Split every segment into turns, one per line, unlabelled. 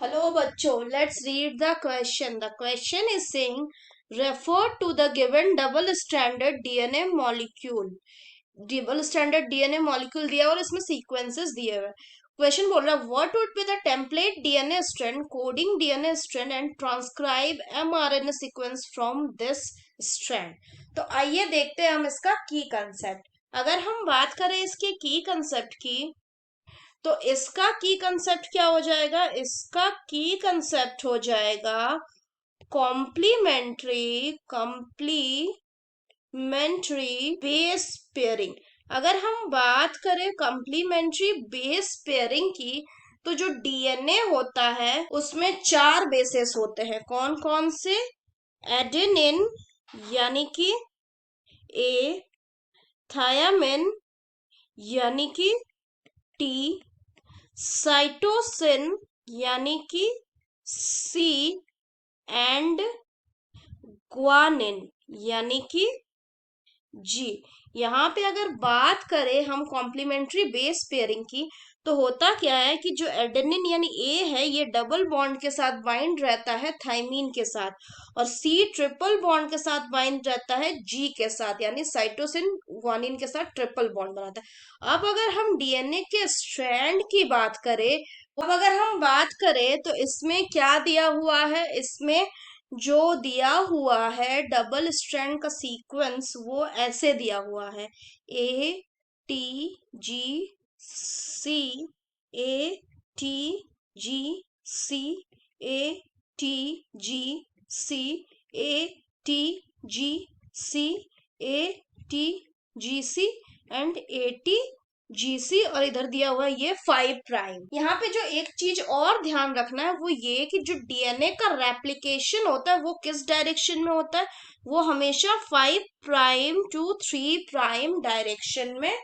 Hello, bachcho. Let's read the question. The question is saying, refer to the given double-stranded DNA molecule. Double standard DNA molecule दिया और इसमें sequences दिए हुए। Question बोल रहा है what would be the template DNA strand coding DNA strand and transcribe mRNA sequence from this strand. तो आइए देखते हैं हम इसका की कंसेप्ट। अगर हम बात करें इसके की कंसेप्ट की, तो इसका की कंसेप्ट क्या हो जाएगा? इसका की कंसेप्ट हो जाएगा कॉम्प्लीमेंट्री बेस पेयरिंग। अगर हम बात करें कॉम्प्लीमेंट्री बेस पेयरिंग की, तो जो डीएनए होता है उसमें 4 बेसेस होते हैं। कौन कौन से? एडेनिन यानी कि ए, थायामिन यानी कि टी, साइटोसिन यानी कि सी एंड ग्वानिन यानी कि जी। यहाँ पे अगर बात करें हम कॉम्प्लीमेंट्री बेस पेयरिंग की, तो होता क्या है कि जो एडेनिन यानी ए है ये डबल बॉन्ड के साथ बाइंड रहता है थाइमीन के साथ, और सी ट्रिपल बॉन्ड के साथ बाइंड रहता है जी के साथ, यानी साइटोसिन ग्वानिन के साथ ट्रिपल बॉन्ड बनाता है। अब अगर हम डीएनए के स्ट्रैंड की बात करें, अब अगर हम बात करें तो इसमें क्या दिया हुआ है? इसमें जो दिया हुआ है डबल स्ट्रैंड का सीक्वेंस वो ऐसे दिया हुआ है, A T G C, A T G C, A T G C, A T G C, A T G C and A T G C, और इधर दिया हुआ है ये 5'। यहाँ पे जो एक चीज और ध्यान रखना है वो ये कि जो डीएनए का रेप्लिकेशन होता है वो किस डायरेक्शन में होता है? वो हमेशा 5' to 3' डायरेक्शन में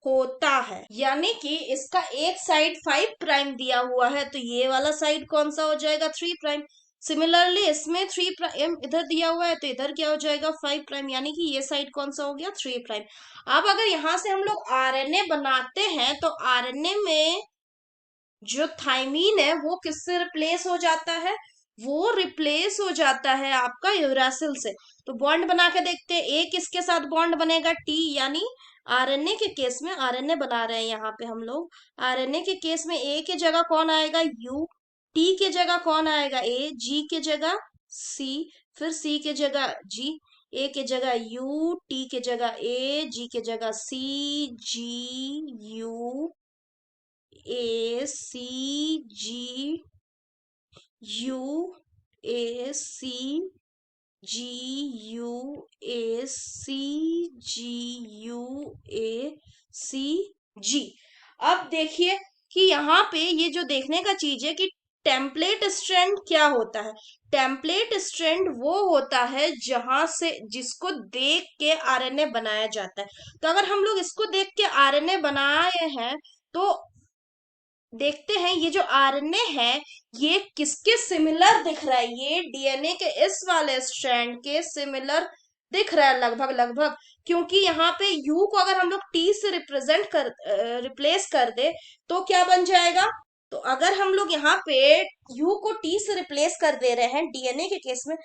होता है। यानी कि इसका एक साइड 5' दिया हुआ है, तो ये वाला साइड कौन सा हो जाएगा? 3'। सिमिलरली इसमें 3' इधर दिया हुआ है, तो इधर क्या हो जाएगा? 5', यानी कि ये साइड कौन सा हो गया? 3'। अब अगर यहां से हम लोग आरएनए बनाते हैं, तो आरएनए में जो थाइमीन है वो किससे रिप्लेस हो जाता है? वो रिप्लेस हो जाता है आपका यूरासिल से। तो बॉन्ड बना के देखते हैं, ए किसके साथ बॉन्ड बनेगा? टी, यानी आरएनए के केस में आरएनए बना रहे हैं यहाँ पे हम लोग। आरएनए के केस में ए के जगह कौन आएगा? यू। टी के जगह कौन आएगा? ए। जी के जगह सी, फिर सी के जगह जी, ए के जगह यू, टी के जगह ए, जी के जगह C, G U, A C G, U A C, G U A C, G U A C G. अब देखिए कि यहाँ पे ये जो देखने का चीज है कि टेम्पलेट स्ट्रैंड क्या होता है। टेम्पलेट स्ट्रैंड वो होता है जहां से जिसको देख के आरएनए बनाया जाता है। तो अगर हम लोग इसको देख के आरएनए बनाए हैं, तो देखते हैं ये जो आरएनए है ये किसके सिमिलर दिख रहा है? ये डीएनए के इस वाले स्ट्रैंड के सिमिलर दिख रहा है, लगभग लगभग। क्योंकि यहाँ पे यू को अगर हम लोग टी से रिप्लेस कर दे, तो क्या बन जाएगा? तो अगर हम लोग यहाँ पे यू को टी से रिप्लेस कर दे रहे हैं डीएनए के केस में,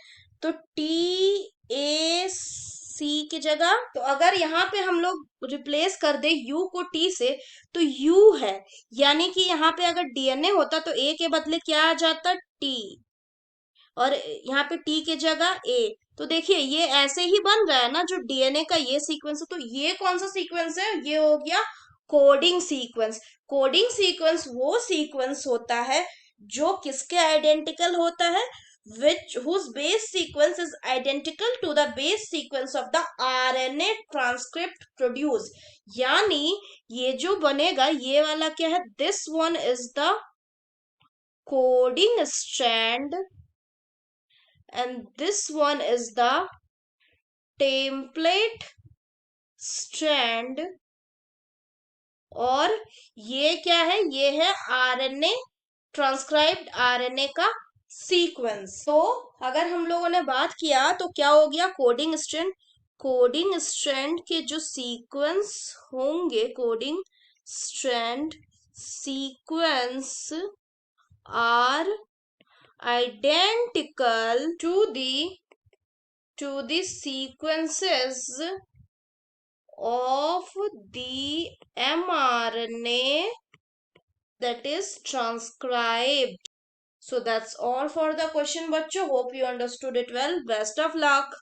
तो टी ए सी की जगह, तो अगर यहाँ पे हम लोग रिप्लेस कर दे यू को टी से, तो यू है। यानी कि यहाँ पे अगर डीएनए होता तो ए के बदले क्या आ जाता? टी, और यहाँ पे टी के जगह ए। तो देखिए ये ऐसे ही बन रहा है ना, जो डीएनए का ये सीक्वेंस है। तो ये कौन सा सीक्वेंस है? ये हो गया कोडिंग सीक्वेंस। कोडिंग सीक्वेंस वो सीक्वेंस होता है जो किसके आइडेंटिकल होता है? which whose base sequence is identical to the base sequence of the RNA transcript produced। यानी ये जो बनेगा ये वाला क्या है? this one is the coding strand and this one is the template strand, और ये क्या है? ये है आरएनए, ट्रांसक्राइब्ड आरएनए का सीक्वेंस। तो अगर हम लोगों ने बात किया तो क्या हो गया? Coding strand. कोडिंग स्ट्रैंड के जो सीक्वेंस होंगे, coding strand sequence are identical to the sequences of the mRNA that is transcribed. So that's all for the question, bachcho. Hope you understood it well. Best of luck.